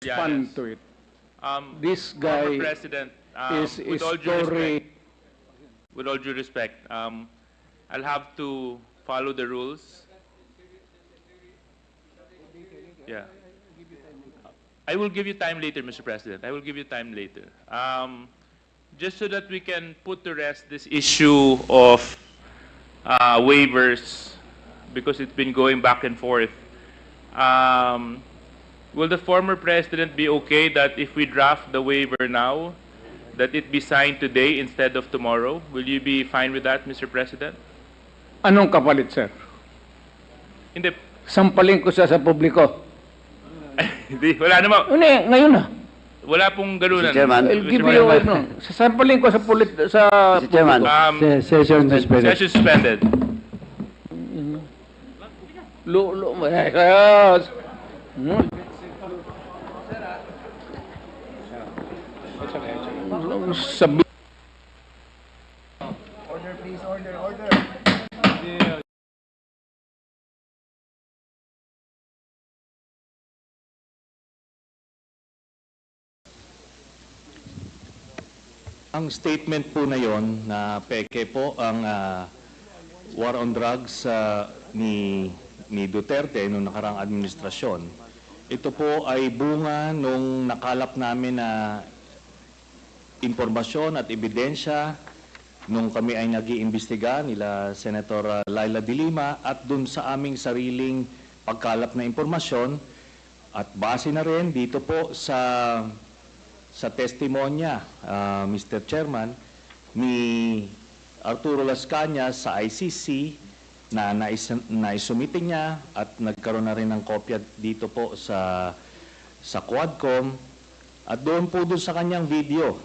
Respond to it. This Former guy President, is with all due respect, I'll have to follow the rules. Yeah. I will give you time later, Mr. President. I will give you time later. Just so that we can put to rest this issue of waivers, because it's been going back and forth. Will the former president be okay that if we draft the waiver now, that it be signed today instead of tomorrow? Will you be fine with that, Mr. President? Anong kapalit, sir? Hindi. Sampalin ko siya sa publiko. Hindi, wala naman. Ngayon na. Wala pong ganunan. Mr. Chairman. I'll give you, sasampalin ko sa Mr. Chairman. publiko. Session suspended. Session suspended. Yes. Sabi Order, please. Order. Ang statement po na yon na peke po ang war on drugs ni Duterte noong nakarang administrasyon. Ito po ay bunga nung nakalap namin na impormasyon at ebidensya nung kami ay nag-iimbestiga nila Senator Laila de Lima at dun sa aming sariling pagkalap na impormasyon at base na rin dito po sa testimonya, Mr. Chairman, ni Arturo Las Cañas sa ICC na naisumite niya at nagkaroon na rin ng kopya dito po sa Quadcom at doon sa kanyang video.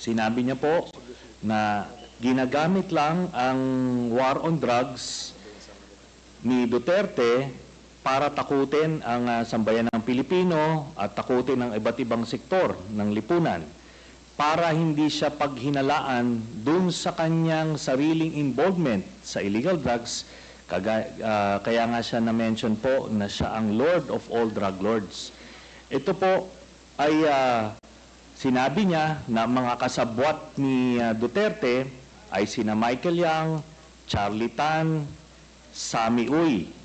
Sinabi niya po na ginagamit lang ang war on drugs ni Duterte para takutin ang sambayan ng Pilipino at takutin ang iba't ibang sektor ng lipunan para hindi siya paghinalaan dun sa kanyang sariling involvement sa illegal drugs. Kaya nga siya na-mention po na siya ang Lord of all drug lords. Ito po ay sinabi niya na mga kasabwat ni Duterte ay sina Michael Yang, Charlie Tan, Sammy Uy.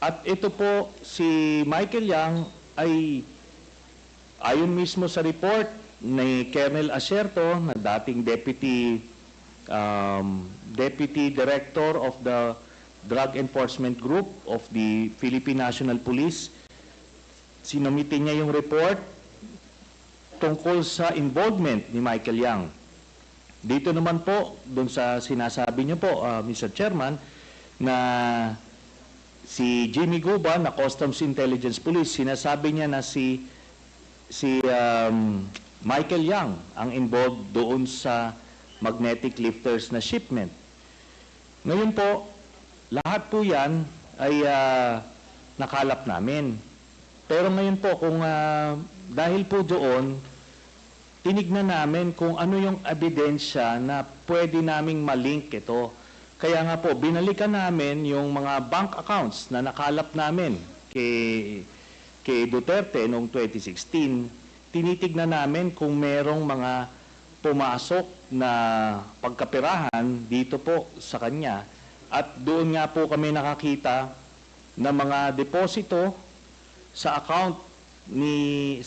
At ito po, si Michael Yang ay ayon mismo sa report ni Colonel Acerto na dating Deputy Director of the Drug Enforcement Group of the Philippine National Police. Sinumite niya yung report tungkol sa involvement ni Michael Yang. Dito naman po, dun sa sinasabi niyo po, Mr. Chairman, na si Jimmy Guba na Customs Intelligence Police, sinasabi niya na si Michael Yang ang involved doon sa magnetic lifters na shipment. Ngayon po, lahat po yan ay nakalap namin. Pero ngayon po, kung dahil po doon, tinignan namin kung ano yung ebidensya na pwede naming malink ito. Kaya nga po, binalikan namin yung mga bank accounts na nakalap namin kay Duterte noong 2016. Tinitignan namin kung merong mga pumasok na pagkapirahan dito po sa kanya. At doon nga po kami nakakita na mga deposito sa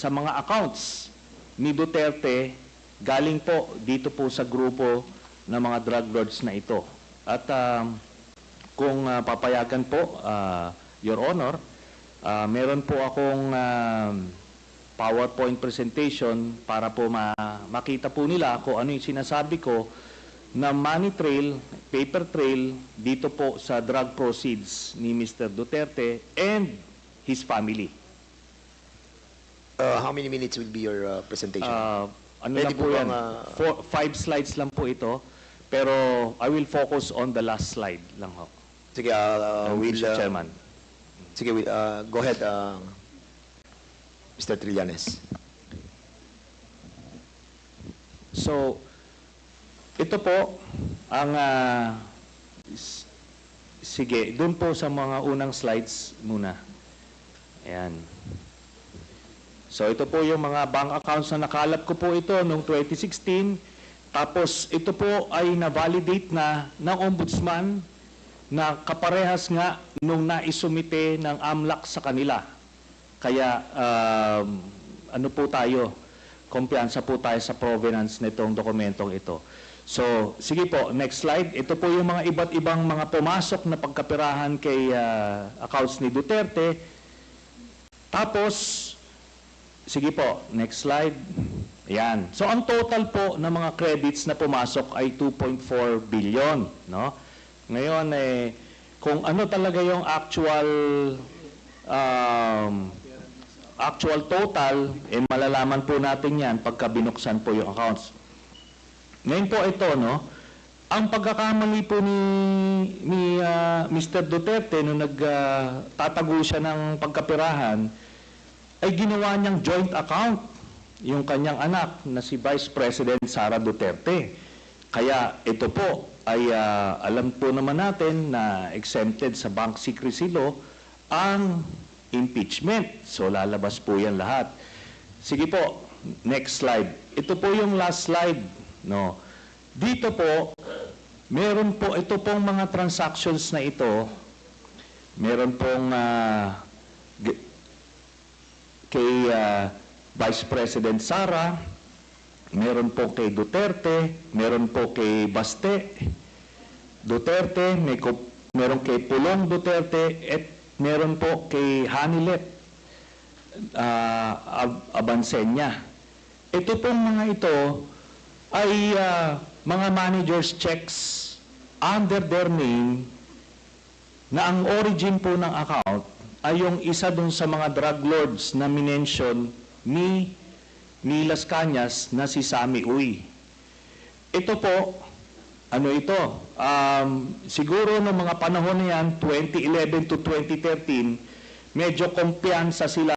mga accounts ni Duterte galing po dito po sa grupo ng mga drug lords na ito. At kung papayagan po, Your Honor, meron po akong PowerPoint presentation para po makita po nila kung ano yung sinasabi ko na money trail, paper trail dito po sa drug proceeds ni Mr. Duterte and his family. How many minutes will be your presentation? Ano lang po yan? 5 slides lang po ito. Pero I will focus on the last slide lang ho. Sige, Mr. Chairman. Sige, go ahead, Mr. Trillanes. So, ito po ang sige, doon po sa mga unang slides muna. Ayan. So ito po yung mga bank accounts na nakalap ko po ito noong 2016. Tapos ito po ay na-validate na ng ombudsman na kaparehas nga nung naisumite ng AMLAC sa kanila. Kaya ano po tayo, kumpiyansa po tayo sa provenance nitong dokumentong ito. So, sige po, next slide. Ito po yung mga iba't ibang mga pumasok na pagkapirahan kay accounts ni Duterte. Tapos, sige po, next slide. Ayan. So, ang total po ng mga credits na pumasok ay 2.4 billion. No? Ngayon, kung ano talaga yung actual total, malalaman po natin yan pagka binuksan po yung accounts. Ngayon po ito, no? Ang pagkakamali po ni Mr. Duterte nung nagtatago siya ng pagkapirahan ay ginawa niyang joint account yung kanyang anak na si Vice President Sara Duterte. Kaya ito po ay alam po naman natin na exempted sa bank secrecy law ang impeachment. So lalabas po yan lahat. Sige po, next slide. Ito po yung last slide. No. Dito po, meron po ito pong mga transactions na ito. Meron pong kay Vice President Sara, meron po kay Duterte, meron po kay Baste Duterte, meron kay Pulong Duterte, at meron po kay Hanilet Abansenya. Ito pong mga ito ay mga manager's checks under their name na ang origin po ng account ay yung isa dun sa mga drug lords na minention ni Las Cañas na si Sammy Uy. Ito po, ano ito? Siguro noong mga panahon na yan, 2011 to 2013, medyo kumpiyansa sila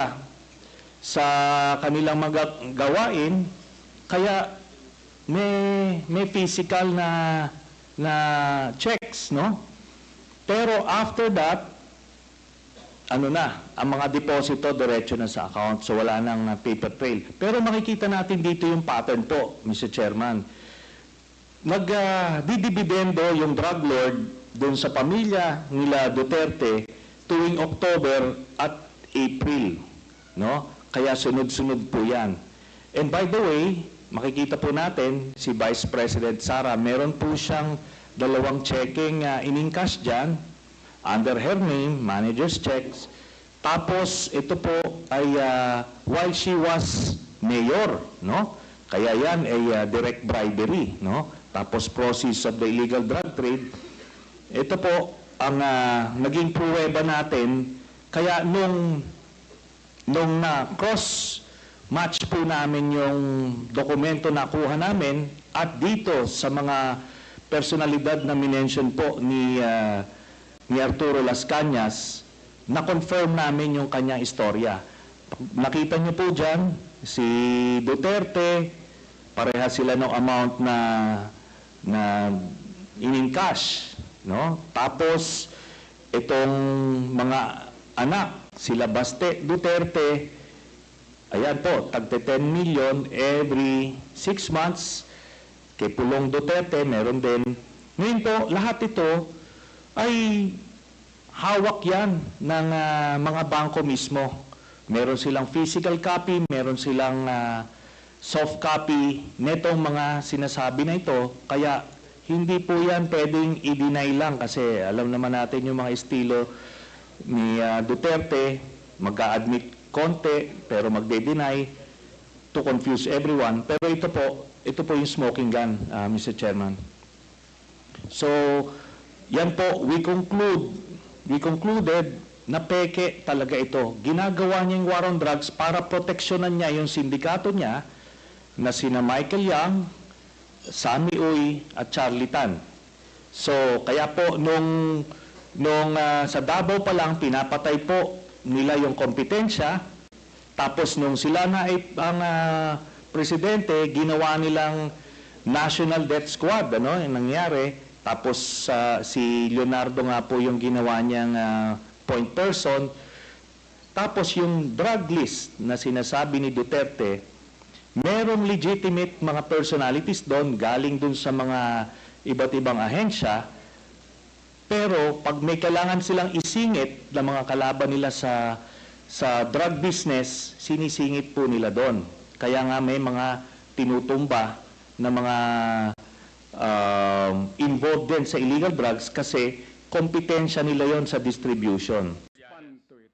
sa kanilang mga gawain, kaya may physical na checks, no? Pero after that, ang mga deposito diretso na sa account, so wala nang paper trail. Pero makikita natin dito yung pattern po, Mr. Chairman. Nagdidibidendo yung drug lord doon sa pamilya nila Duterte tuwing October at April, no? Kaya sunod-sunod po yan. And by the way, makikita po natin si Vice President Sara, meron po siyang 2 checking in-encash dyan under her name, manager's checks. Tapos ito po ay while she was mayor, no? Kaya yan ay direct bribery, no? Tapos proceeds of the illegal drug trade. Ito po ang naging pruweba natin. Kaya nung cross match po namin yung dokumento na kuha namin at dito sa mga personalidad na minention po ni Arturo Las Cañas, na-confirm namin yung kanyang istorya. Nakita niyo po dyan, si Duterte, pareha sila ng amount na in-encash, no? Tapos, itong mga anak, sila Baste Duterte, ayan po, tagte 10 million every 6 months. Kay Pulong Duterte, meron din. Ngayon po, lahat ito ay hawak yan ng mga bangko mismo. Meron silang physical copy, meron silang soft copy netong mga sinasabi na ito. Kaya hindi po yan pwedeng i-deny lang kasi alam naman natin yung mga estilo ni Duterte, mag-a-admit konti pero magde-deny to confuse everyone. Pero ito po yung smoking gun, Mr. Chairman. So, yan po, we concluded na peke talaga ito. Ginagawa niya yung war on drugs para proteksyonan niya yung sindikato niya na sina Michael Yang, Sammy Uy at Charlie Tan. So, kaya po nung sa Davao pa lang pinapatay po nila yung kompetensya. Tapos nung sila na ang presidente, ginawa nilang National Death Squad, ano, yung nangyari. Tapos si Leonardo nga po yung ginawa niyang point person. Tapos yung drug list na sinasabi ni Duterte, merong legitimate mga personalities doon, galing doon sa mga iba't ibang ahensya, pero pag may kailangan silang isingit ng mga kalaban nila sa drug business, sinisingit po nila doon. Kaya nga may mga tinutumba na mga involved din sa illegal drugs kasi kompetensya nila yon sa distribution. Respond to it.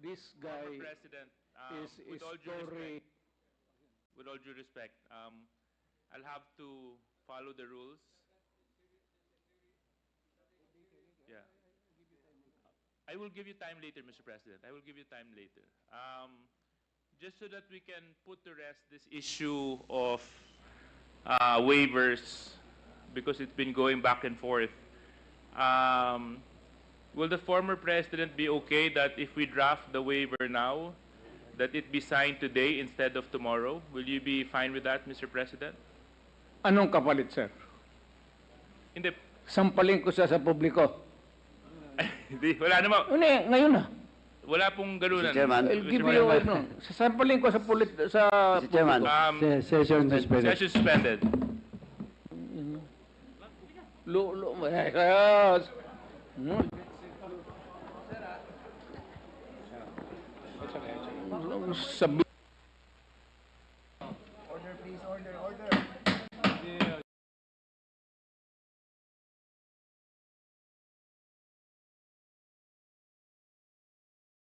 This Former guy President, is with all due respect, I'll have to follow the rules. Yeah. I will give you time later, Mr. President. I will give you time later. Just so that we can put to rest this issue of waivers, because it's been going back and forth. Will the former president be okay that if we draft the waiver now, that it be signed today instead of tomorrow? Will you be fine with that, Mr. President? Anong kapalit, sir? Hindi, Sampalin ko siya sa publiko. hindi, wala naman. Ngayon na. Wala pong ganunan. Mr. Chairman. I'll Mr. give you President. sasampalin ko sa Mr. Chairman, publiko. session suspended. Session suspended. Sabi